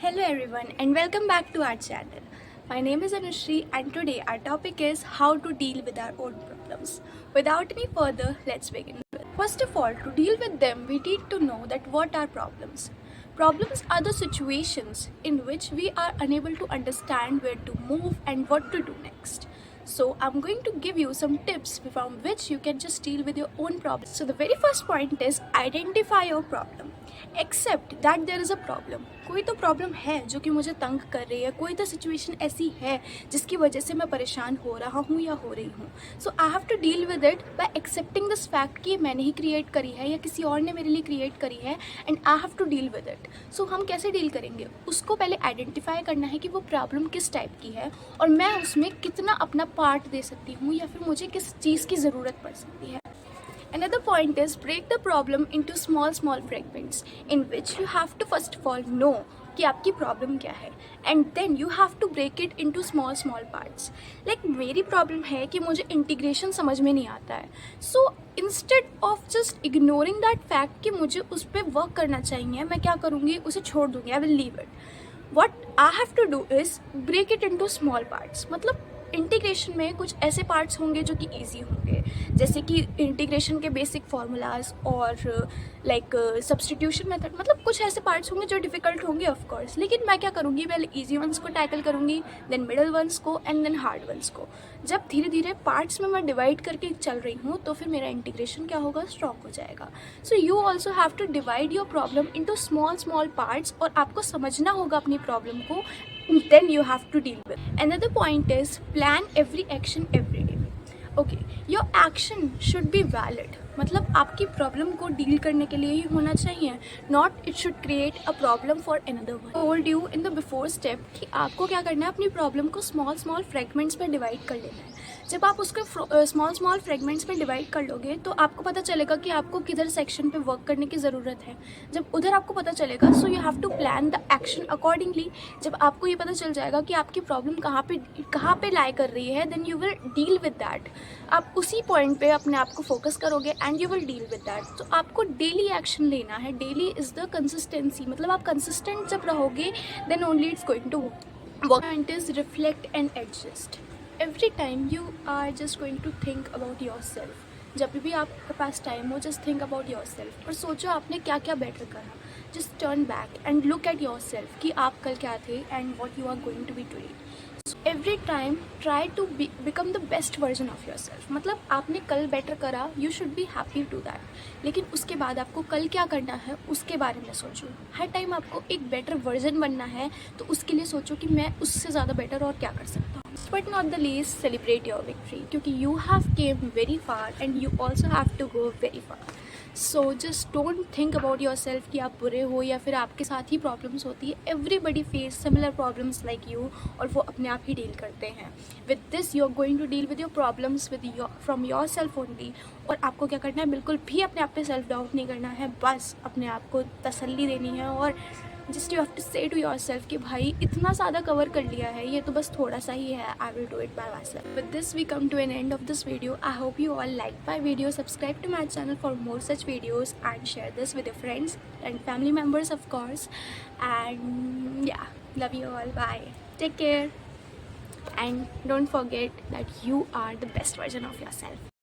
Hello everyone and welcome back to our channel. My name is Anushri and today our topic is how to deal with our own problems. Without any further, let's begin. First of all, to deal with them, we need to know that what are problems. Problems are the situations in which we are unable to understand where to move and what to do next. So I'm going to give you some tips from which you can just deal with your own problems. So the very first point is identify your problem. Accept that there is a problem. कोई तो problem है जो कि मुझे तंग कर रही है, कोई तो सिचुएशन ऐसी है जिसकी वजह से मैं परेशान हो रहा हूँ या हो रही हूँ. So I have to deal with it by accepting this fact कि मैंने ही क्रिएट करी है या किसी और ने मेरे लिए क्रिएट करी है and I have to deal with it. So हम कैसे डील करेंगे, उसको पहले आइडेंटिफाई करना है कि वो प्रॉब्लम किस टाइप की है और मैं उसमें कितना अपना पार्ट दे सकती हूँ या फिर मुझे किस चीज़ की ज़रूरत पड़ सकती है. Another point is break the problem into small fragments in which you have to first of all know कि आपकी प्रॉब्लम क्या है and then you have to break it into small parts. Like मेरी प्रॉब्लम है कि मुझे integration समझ में नहीं आता है. So instead of just ignoring that fact कि मुझे उस पर वर्क करना चाहिए, मैं क्या करूँगी, उसे छोड़ दूँगी, I will leave it. What I have to do is break it into small parts. मतलब इंटीग्रेशन में कुछ ऐसे पार्ट्स होंगे जो कि ईजी होंगे, जैसे कि इंटीग्रेशन के बेसिक फार्मूलाज और लाइक सब्स्टिट्यूशन मेथड. मतलब कुछ ऐसे पार्ट्स होंगे जो डिफ़िकल्ट होंगे ऑफ कोर्स, लेकिन मैं क्या करूँगी, पहले ईजी वंस को टैकल करूँगी, देन मिडल वंस को एंड देन हार्ड वंस को. जब धीरे धीरे पार्ट्स में मैं डिवाइड करके चल रही हूँ तो फिर मेरा इंटीग्रेशन क्या होगा, स्ट्रॉन्ग हो जाएगा. So you also have to divide your problem into small parts और आपको समझना होगा अपनी प्रॉब्लम को. Then you have to deal with. Another point is plan every action every day. Okay, your action should be valid. मतलब आपकी problem को deal करने के लिए ही होना चाहिए, not it should create a problem for another one. Told you in the before step कि आपको क्या करना है, अपनी प्रॉब्लम को स्मॉल फ्रेगमेंट्स में डिवाइड कर लेना है. जब आप उसको स्मॉल फ्रेगमेंट्स में डिवाइड कर लोगे तो आपको पता चलेगा कि आपको किधर सेक्शन पे वर्क करने की ज़रूरत है. जब उधर आपको पता चलेगा, so you have to plan the action accordingly. जब आपको ये पता चल जाएगा कि आपकी प्रॉब्लम कहाँ पे लाई कर रही है, then you will deal with that. आप उसी पॉइंट पे अपने आप को फोकस करोगे and you will deal with that. तो आपको डेली एक्शन लेना है. Daily is the consistency. मतलब आप कंसिस्टेंट जब रहोगे then only it's going to work. Point is reflect and adjust. Every time you are just going to think about your self. जब भी आपके पास टाइम हो, just think about your self और सोचो आपने क्या क्या बेटर करा. Just turn back and look at your self कि आप कल क्या थे and what you are going to be today. Every time try to become the best version of your self. मतलब आपने कल बेटर करा, you should be happy to that. लेकिन उसके बाद आपको कल क्या करना है उसके बारे में सोचो. हर टाइम आपको एक बेटर वर्जन बनना है तो उसके लिए सोचो कि मैं उससे ज़्यादा बेटर और क्या कर सकता हूँ. But not the least, celebrate your victory क्योंकि you have came very far and you also have to go very far. So just don't think about your self कि आप बुरे हो या फिर आपके साथ ही प्रॉब्लम्स होती है. Everybody face similar problems like you और वो अपने आप ही डील करते हैं. With this you are going to deal with your problems from your self only. और आपको क्या करना है, बिल्कुल भी अपने आप पे सेल्फ डाउट नहीं करना है. बस अपने आप को तसल्ली देनी है और जस्ट यू हैव टू से टू योर सेल्फ कि भाई इतना ज़्यादा कवर कर लिया है, ये तो बस थोड़ा सा ही है. I will do it by my self. With this we come to an end of this video. I hope you all liked my video. Subscribe to my channel for more such videos and share this with your friends and family members of course. And yeah, love you all. Bye. Take care and don't forget that you are the best version of yourself.